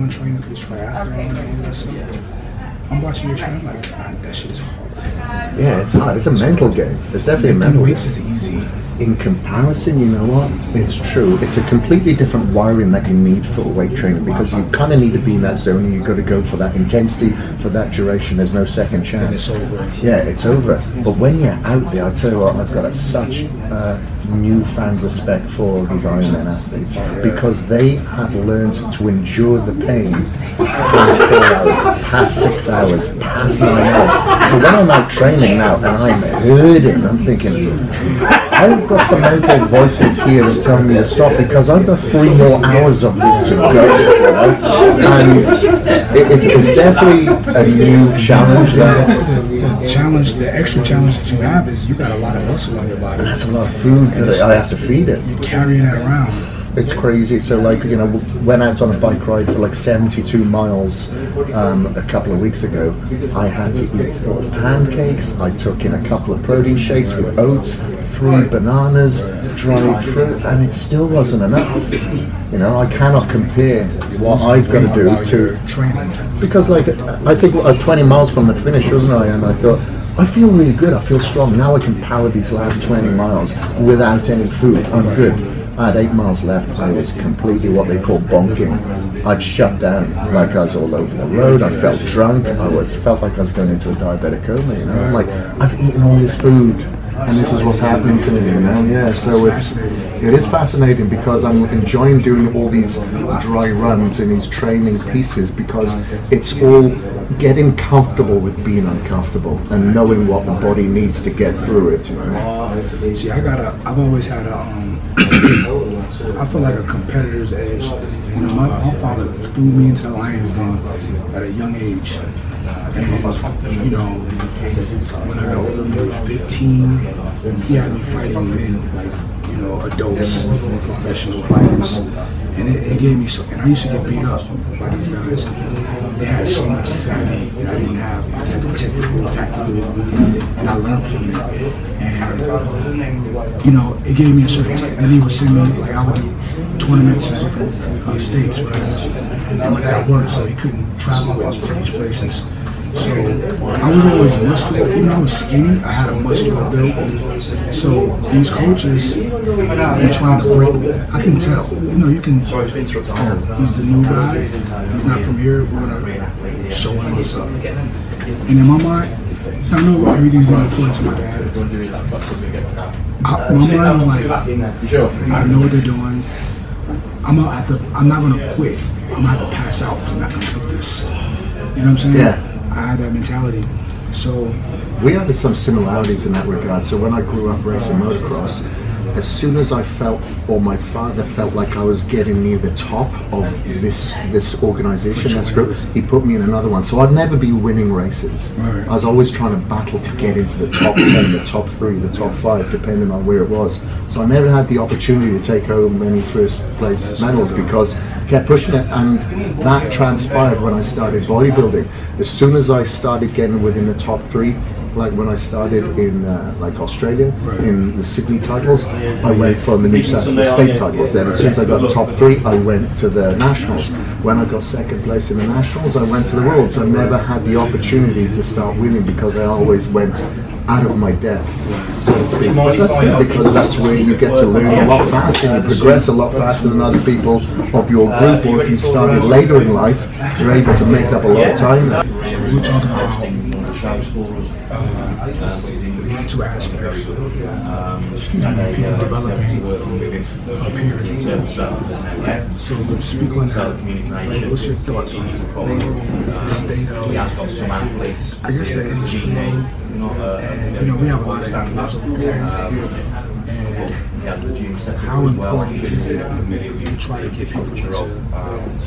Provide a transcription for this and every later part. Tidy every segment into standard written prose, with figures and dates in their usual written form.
doing training for this triathlon and all that stuff, I'm watching your train like, God, that shit is hard. Yeah, it's hard. It's a mental game. It's definitely a mental game. Weights is easy. In comparison, you know what? It's true. It's a completely different wiring that you need for weight training, because you kind of need to be in that zone and you've got to go for that intensity, for that duration. There's no second chance. And it's over. Yeah, it's over. But when you're out there, I tell you what, I've got such newfound respect for these Ironman athletes, because they have learned to endure the pain past 4 hours, past 6 hours, past 9 hours. So when I'm out training now and I'm hurting, I'm thinking, I've got some mental voices here that's telling me to stop, because I've got 3 more hours of this to go, you know? And it's definitely a new challenge there. The challenge, the extra challenge that you have is you got a lot of muscle on your body. That's a lot of food that I have to feed it. You're carrying that around. It's crazy. So, like, you know, went out on a bike ride for like 72 miles a couple of weeks ago. I had to eat 4 pancakes. I took in a couple of protein shakes with oats, 3 bananas, dried fruit, and it still wasn't enough. You know, I cannot compare what I've got to do to training. Because, like, I think I was 20 miles from the finish, wasn't I? And I thought, I feel really good. I feel strong. Now I can power these last 20 miles without any food. I'm good. I had 8 miles left. I was completely what they call bonking. I'd shut down, like I was all over the road. I felt drunk. Felt like I was going into a diabetic coma. You know, I'm like, I've eaten all this food, and this is what's happening to me. You know, yeah. So it is fascinating, because I'm enjoying doing all these dry runs and these training pieces, because it's all getting comfortable with being uncomfortable and knowing what the body needs to get through it. You know. See, I've always had I feel like a competitor's edge. You know, my father threw me into the Lions Den at a young age. And, you know, when I got older, maybe 15, he had me fighting men, like, you know, adults, professional fighters. And it gave me and I used to get beat up by these guys. They had so much savvy that I didn't have. I had the technical, tactical, and I learned from it. And, you know, it gave me a certain then he would send me, like, I would do tournaments in different states, right? And my dad worked, so he couldn't travel with me to these places. So I was always muscular. Even though I was skinny, I had a muscular build. So these coaches were trying to break me. I can tell. You know, you can tell. He's the new guy. He's not from here. We're gonna show him what's up. And in my mind, I know everything's going according to my dad. My mind was like, I know what they're doing. I'm not gonna quit. I'm gonna have to pass out to not complete this. You know what I'm saying? Yeah. I had that mentality. So we had some similarities in that regard. So when I grew up racing motocross, as soon as I felt, or my father felt like I was getting near the top of this organization, this group, he put me in another one. So I'd never be winning races. Right. I was always trying to battle to get into the top 10, the top 3, the top 5, depending on where it was. So I never had the opportunity to take home any first place medals, because I kept pushing it, and that transpired when I started bodybuilding. As soon as I started getting within the top 3, like when I started in like Australia, in the Sydney titles, I went for the New South Wales state titles. Then as soon as I got the top 3, I went to the nationals. When I got second place in the nationals, I went to the worlds. I never had the opportunity to start winning, because I always went out of my depth, so to speak. But that's good, because that's where you get to learn a lot faster, and you progress a lot faster than other people of your group. Or if you started later in life, you're able to make up a lot of time. So we're talking about mental aspects. Excuse me, people developing up here. So speak on that. What's your thoughts on the state of, I guess, the industry? And, you know, we have a lot of influence over there. And how important is it to try to get people into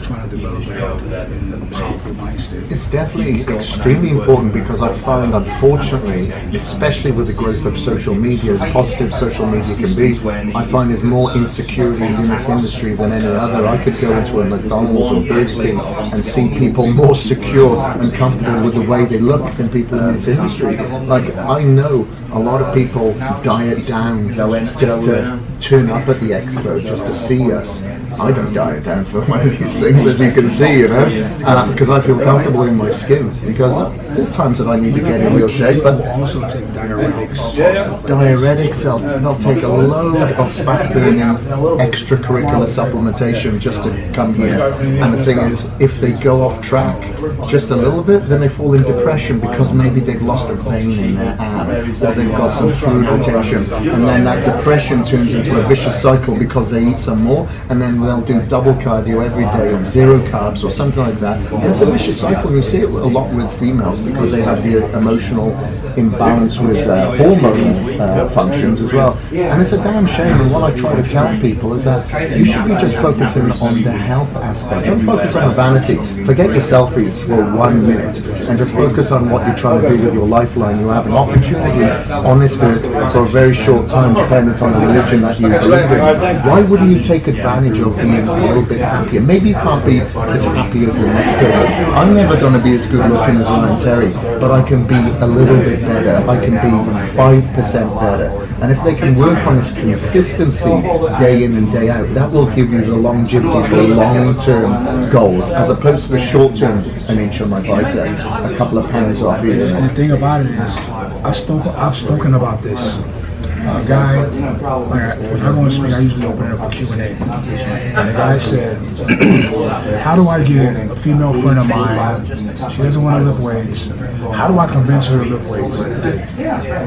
trying to develop a healthy and powerful mind state? It's definitely extremely important, because I found, unfortunately, especially with the growth of social media, as positive social media can be, I find there's more insecurities in this industry than any other. I could go into a McDonald's or Burger King and see people more secure and comfortable with the way they look than people in this industry. Like, I know a lot of people diet down just to turn up at the expo, just to see us. I don't diet down for one of these things, as you can see, you know, because I feel comfortable in my skin. Because there's times that I need to get in real shape, but also take diuretics. Diuretics, they'll take a load of fat-burning extracurricular supplementation just to come here. And the thing is, if they go off track just a little bit, then they fall in depression because maybe they've lost a vein in their arm, or they've got some fluid retention, and then that depression turns into a vicious cycle because they eat some more, and then they'll do double cardio every day or zero carbs or something like that. And it's a vicious cycle. We see it a lot with females because they have the emotional imbalance with hormone functions as well. And it's a damn shame. And what I try to tell people is that you should be just focusing on the health aspect. Don't focus on the vanity. Forget your selfies for 1 minute and just focus on what you're trying to do with your lifeline. You have an opportunity on this earth for a very short time, dependent on the religion that you believe in. Why wouldn't you take advantage of being a little bit happier? Maybe you can't be as happy as the next person. I'm never going to be as good looking as Ryan Terry, but I can be a little bit better. I can be 5% better. And if they can work on this consistency day in and day out, that will give you the longevity for long-term goals, as opposed to the short-term, an inch on my bicep, a couple of pounds off here. And the thing about it is, I've spoken about this. Guy, when I go and speak, I usually open it up for Q&A. And the guy said, how do I get a female friend of mine, she doesn't want to lift weights, how do I convince her to lift weights?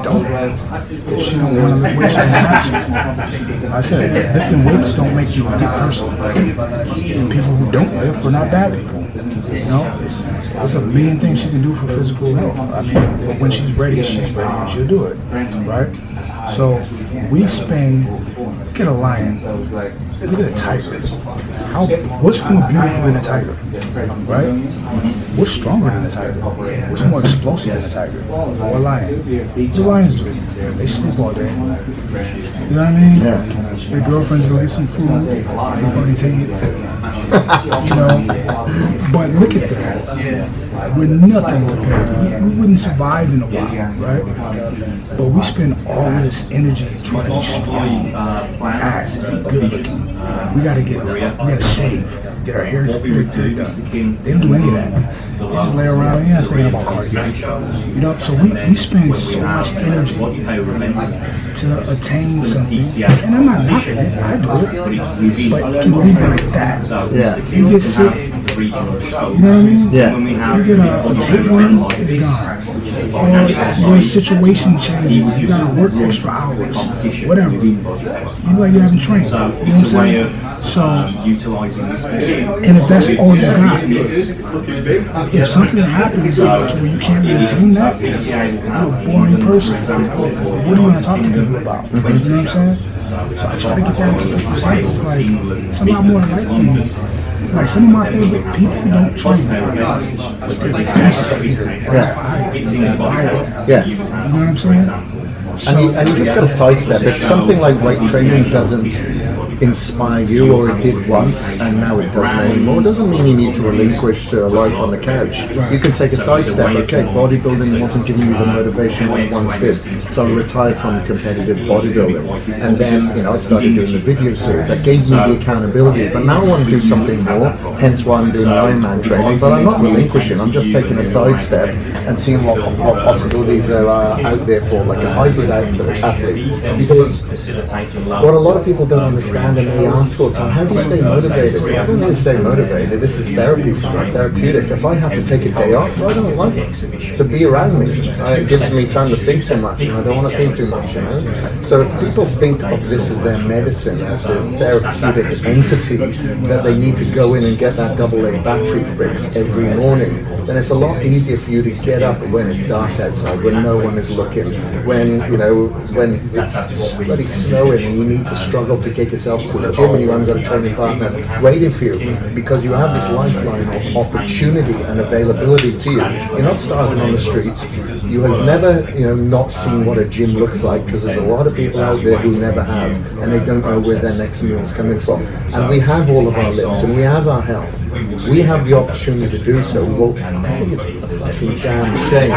Don't. If she don't want to lift weights, she don't have to. I said, lifting weights don't make you a good person. And people who don't lift are not bad people. You know? There's a million things she can do for physical health. I mean, but when she's ready, and she'll do it, right? So we spend, look at a lion, look at a tiger. What's more beautiful than a tiger, right? What's stronger than a tiger? What's more explosive than a tiger or a lion? What do lions do? They sleep all day. You know what I mean? Yeah. Their girlfriends go get some food, they fucking take it. You know, but look at that. We're nothing compared to, we wouldn't survive in a while, right? But we spend all of this energy trying to be strong, ass, and good looking. We gotta shave, get our hair done. They don't do any of that. They just lay around, you're not thinking about cardio. You know, so we spend so much energy to attain something, and I'm not knocking it, I do it, but it can be like that. Yeah. You get sick, you know what I mean? Yeah. You get a tapeworm, it's gone. Or your situation changes, you gotta work extra hours, whatever. You like you haven't trained, you know what I'm saying? So, and if that's all you got, if something happens to where you can't maintain that, you're a boring person. What do you want to talk to people about? You know what I'm saying? So I try to get that into people's heads. It's like, it's a lot more to life than me. Like some of my favorite people don't train, but they're the best at it. Yeah. You know what I'm saying? So, and you just got to sidestep. If something like weight training doesn't inspire you, or it did once and now it doesn't anymore, it doesn't mean you need to relinquish to a life on the couch. You can take a sidestep. Okay, bodybuilding wasn't giving me the motivation it once did, so I retired from competitive bodybuilding, and then I started doing the video series that gave me the accountability. But now I want to do something more, hence why I'm doing Ironman training. But I'm not relinquishing, I'm just taking a sidestep and seeing what possibilities there are out there for like a hybrid athlete. Because what a lot of people don't understand, and they ask all the time, how do you stay motivated? I don't need to stay motivated. This is therapy for me, therapeutic. If I have to take a day off, I don't like it to be around me. It gives me time to think too much, and I don't want to think too much, So if people think of this as their medicine, as a therapeutic entity, that they need to go in and get that AA battery fix every morning, then it's a lot easier for you to get up when it's dark outside, when no one is looking, when it's bloody snowing and you need to struggle to get yourself to the gym and you haven't got a training partner waiting for you, because you have this lifeline of opportunity and availability to you. You're not starving on the streets. You have never, not seen what a gym looks like, because there's a lot of people out there who never have, and they don't know where their next meal's coming from. And we have all of our lips, and we have our health. We have the opportunity to do so. Well, I think it's a fucking damn shame,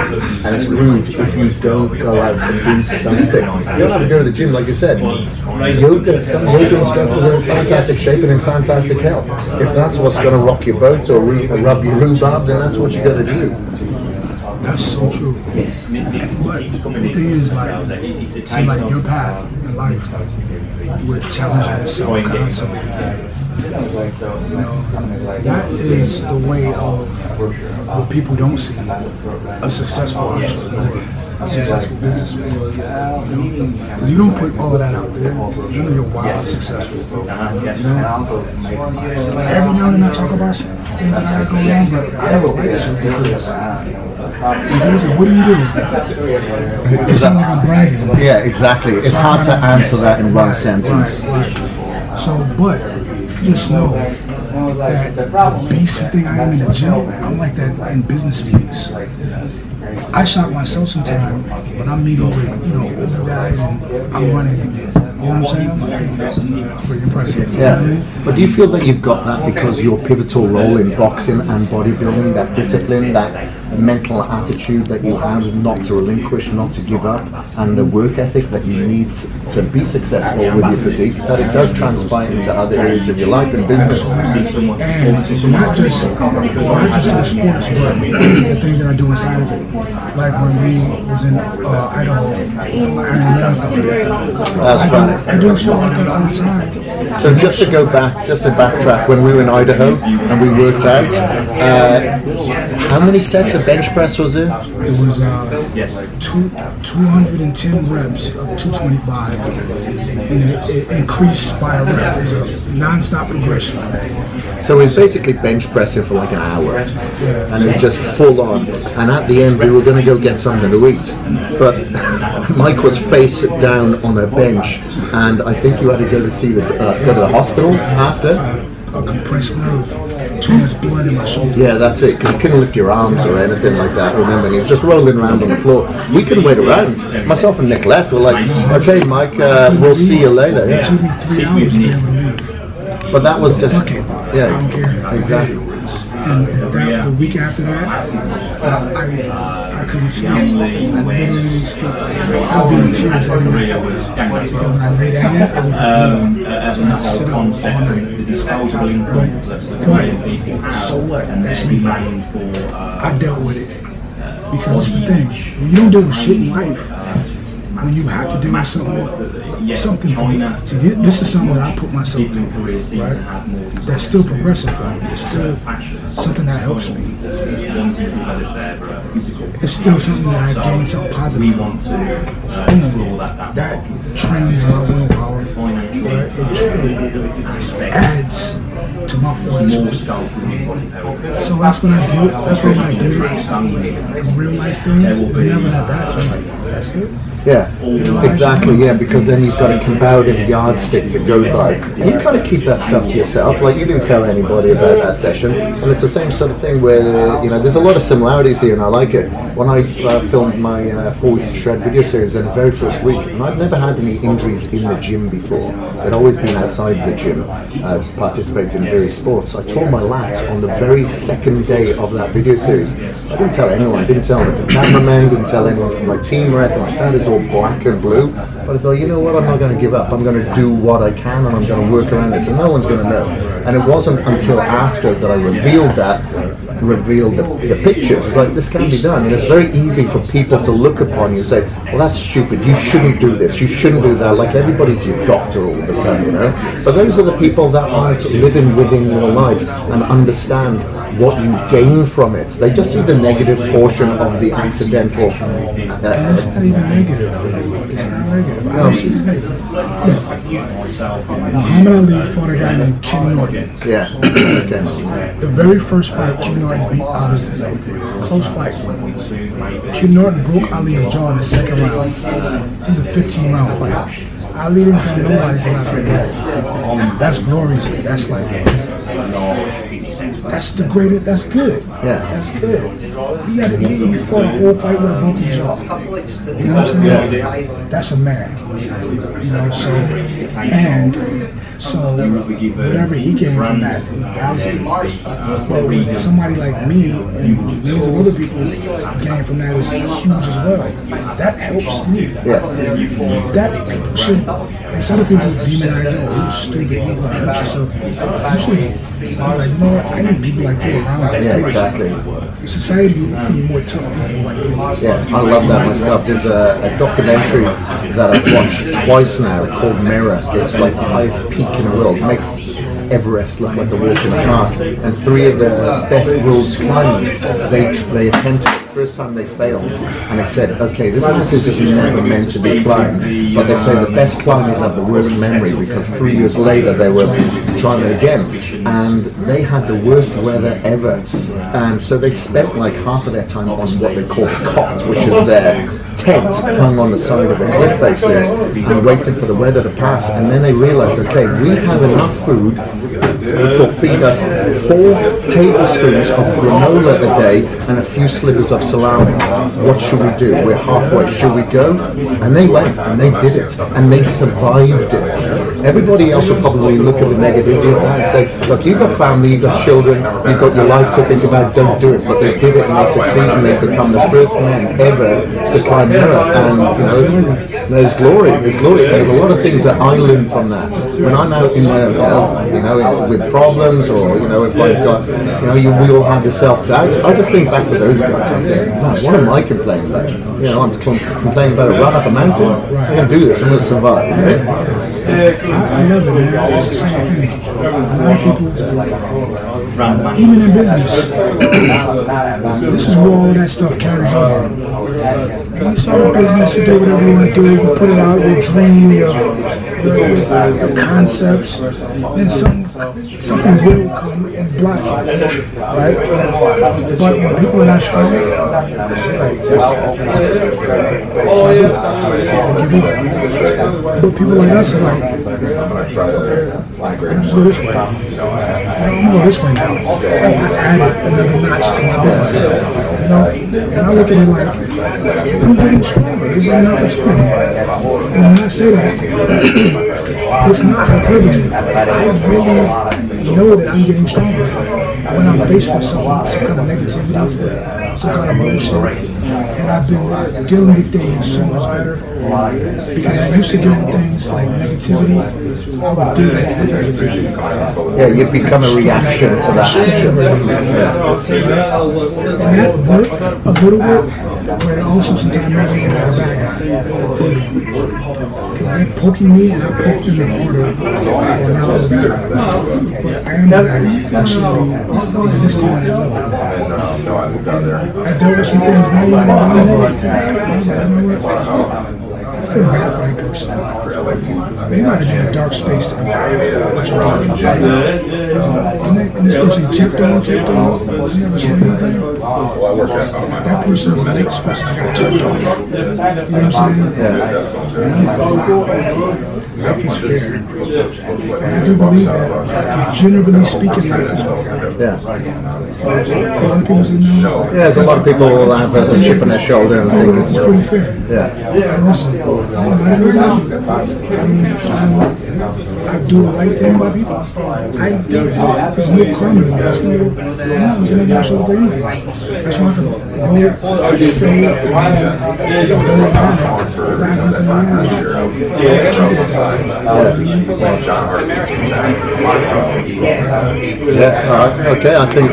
and it's rude if you don't go out and do something. You don't have to go to the gym, like you said. Some yoga instructors are in fantastic shape and in fantastic health. If that's what's going to rock your boat or rub your rhubarb, then that's what you got to do. That's so true. But the thing is, like your path in life with challenging yourself constantly. That is the way of what people don't see. A successful entrepreneur, a successful businessman. Because you don't put all of that out there. You're wildly successful. Every now and then I talk about things that I got going on, but I don't like to because what do you do? It sounds like I'm bragging. Yeah, exactly. It's hard to answer that in one sentence. Right. So, but just know that the beast thing I am in the gym, I'm like that in business meetings. I shock myself sometimes when I'm meeting with older guys and I'm running it. You know what I'm saying? Pretty impressive. Yeah. But do you feel that you've got that because your pivotal role in boxing and bodybuilding, that discipline, that mental attitude that you have not to relinquish, not to give up, and the work ethic that you need to be successful with your physique, that it does transpire into other areas of your life and business? And not just those sports, but the things that I do inside of it. Like when we was in Idaho, that's fun. I do shit like that all the time. So just to backtrack, when we were in Idaho and we worked out, how many sets of bench press was it? It was 210 reps of 225, and it increased by a rep. It's a non-stop progression. So it's basically bench pressing for like an hour, and it was just full on. And at the end, we were going to go get something to eat, but Mike was face down on a bench, and I think you had to go to the hospital after. A compressed nerve, too much blood in my shoulder. Yeah, that's it, because you couldn't lift your arms or anything like that, remember, and he was just rolling around on the floor. We couldn't wait around. Myself and Nick left. We're like, okay, Mike, we'll see you later. It took me 3 hours to be able to leave. But that was just, I don't care. Exactly. And the week after that, I couldn't sleep. I literally didn't sleep. I would be in tears every night. Because when I lay down, it would hurt. So I had to sit up all night. But so what? That's me. I dealt with it. Because it's the thing. When you don't deal with shit in life, when you have to deal with something for me. See, this is something that I put myself through, right? That's still progressive for me. It's still something that helps me. It's still something that I gain something positive from. That trains my willpower, right? It adds to my fortitude. So that's when I do it. That's when I do it. Real life things, it's never that bad. So I'm like, that's it. Yeah, exactly, yeah, because then you've got a comparative yardstick to go by. You kind of keep that stuff to yourself, like you didn't tell anybody about that session, and it's the same sort of thing where, there's a lot of similarities here, and I like it. When I filmed my 4 Weeks to Shred video series in the very first week, and I'd never had any injuries in the gym before. I'd always been outside the gym, participating in various sports. I tore my lats on the very second day of that video series. I didn't tell anyone, I didn't tell the cameraman, didn't tell anyone from my team or anything like that. It's all black and blue, but I thought, you know what, I'm not going to give up. I'm going to do what I can, and I'm going to work around this, and no one's going to know. And it wasn't until after that I revealed the pictures. It's like, this can be done, and it's very easy for people to look upon you and say, well, that's stupid, you shouldn't do this, you shouldn't do that, like everybody's your doctor all of a sudden, But those are the people that aren't living within your life and understand what you gain from it. They just see the negative portion of the accidental. It's not even negative. It's not negative. I don't see it as negative. Muhammad Ali fought a guy named Ken Norton. Yeah. Okay. The very first fight, Ken Norton beat Ali. Close fight. Ken Norton broke Ali's jaw in the second round. This is a 15-round fight. Ali didn't tell nobody to not take it. That's glorious. That's like that's the greatest. That's good. Yeah. That's good. You fought a whole fight with a broken jaw. You know what I'm saying? Yeah. That's a man. You know, so whatever he gained from that, but with somebody like me and millions of other people gain from that is huge as well. That helps me. Yeah. That people should, instead of people demonize, oh, you're stupid, you're going to hurt yourself, you should be like, you know what, I need people like you around me. Yeah, exactly. Society need more tough people like you. Yeah, I love that myself. There's a documentary that I've watched twice now called Mirror. It's like the highest peak in the world. It makes Everest look like a walk in the park. And 3 of the best world's climbers, they attempted it. First time they failed, and they said, okay, this is just never meant to be climbed. But they say the best climbers have the worst memory, because 3 years later they were trying it again, and they had the worst weather ever. And so they spent like half of their time on what they call the cot, which is their tent hung on the side of the cliff face there, and waiting for the weather to pass. And then they realized, okay, we have enough food which will feed us 4 tablespoons of granola a day and a few slivers of salami. What should we do? We're halfway. Should we go? And they went, and they did it, and they survived it. Everybody else will probably look at the negativity of that and say, look, you've got family, you've got children, you've got your life to think about, don't do it. But they did it, and they succeeded, and they've become the first men ever to climb Mirror. And, you know, there's glory. There's glory. There's a lot of things that I learned from that. When I'm out in the, you know, with problems, or, you know, if I've got, you know, we all have the self-doubt, I just think back to those guys out there. Man, what am I complaining about? You know, I'm complaining about a run up a mountain. I'm going to do this. I'm going to survive. I love it, man. It's the same thing. A lot of people, even in business, this is where all that stuff carries on. You start a business, you do whatever you want to do, you put it out, your dream, your concepts, then something will come and block it, right? But when people are not strong, but people like us is like, just go this way. I'm going to go this way now. I added another notch to my business, you know? And I look at it like, I'm getting stronger. This is an opportunity. And when I say that, it's not hyperbole. I really know that I'm getting stronger when I'm faced with some kind of negativity, some kind of bullshit. And I've been dealing with things so much better, because I used to deal with things like negativity. I would deal with negativity. Yeah, you become a reaction to that action. And that worked a little bit, but it also sometimes made me like a bad guy, or a bully. They're poking me, and I poked them harder, or now I'm bad. But I am the bad guy. I should be existing on that level. And I dealt with some things now, you know what? I feel bad for that person. You gotta be in a dark space to be what you're doing. And this person kept on, you never said anything. That person's light switch has got turned off. You know what I'm saying? And I'm like, life is fair. And I do believe that, generally speaking, life is fair. Yeah. A lot of people say no. Yeah, there's a lot of people who have a chip on their shoulder and think it's pretty fair. Yeah. And listen, I do the right thing by people. I do. There's no karma to me. There's no, I'm not looking at my shoulder for anything. That's why I can go and say it. Yeah, all right. Okay, I think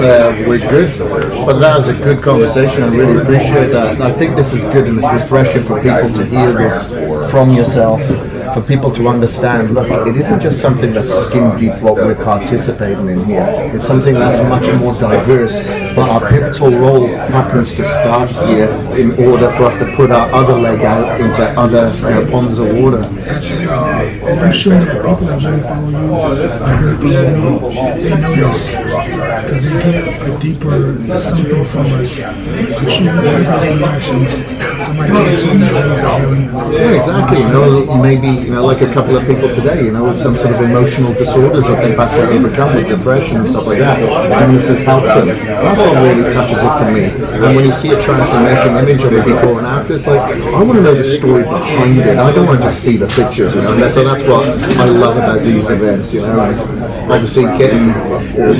we're good. But that was a good conversation. I really appreciate that. I think this is good, and it's refreshing for people to hear this from yourself, for people to understand, look, it isn't just something that's skin deep what we're participating in here. It's something that's much more diverse, but our pivotal role happens to start here in order for us to put our other leg out into other ponds of water. And I'm sure that people that really follow you, they know this, because they get a deeper something from us. I'm sure you've had those interactions. Somebody told you something that raised their hand. Yeah, exactly. You know, maybe you know, like a couple of people today, you know, with some sort of emotional disorders that they've had to overcome with depression and stuff like that, and this has helped them. That's what really touches it for me. And when you see a transformation image of it before and after, it's like, I want to know the story behind it. I don't want to just see the pictures, you know. And so that's what I love about these events, you know. And obviously getting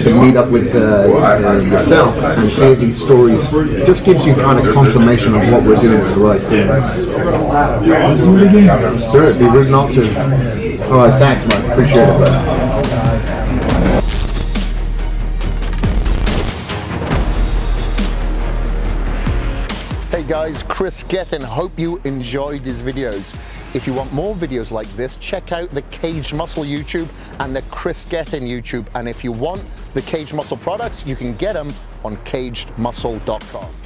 to meet up with yourself and hear these stories just gives you kind of confirmation of what we're doing is the right thing. Let's do it again. Let's do it. Be rude not to. All right, thanks, Mike. Appreciate it, bro. Hey guys, Kris Gethin. Hope you enjoyed these videos. If you want more videos like this, check out the Caged Muscle YouTube and the Kris Gethin YouTube. And if you want the Caged Muscle products, you can get them on cagedmuscle.com.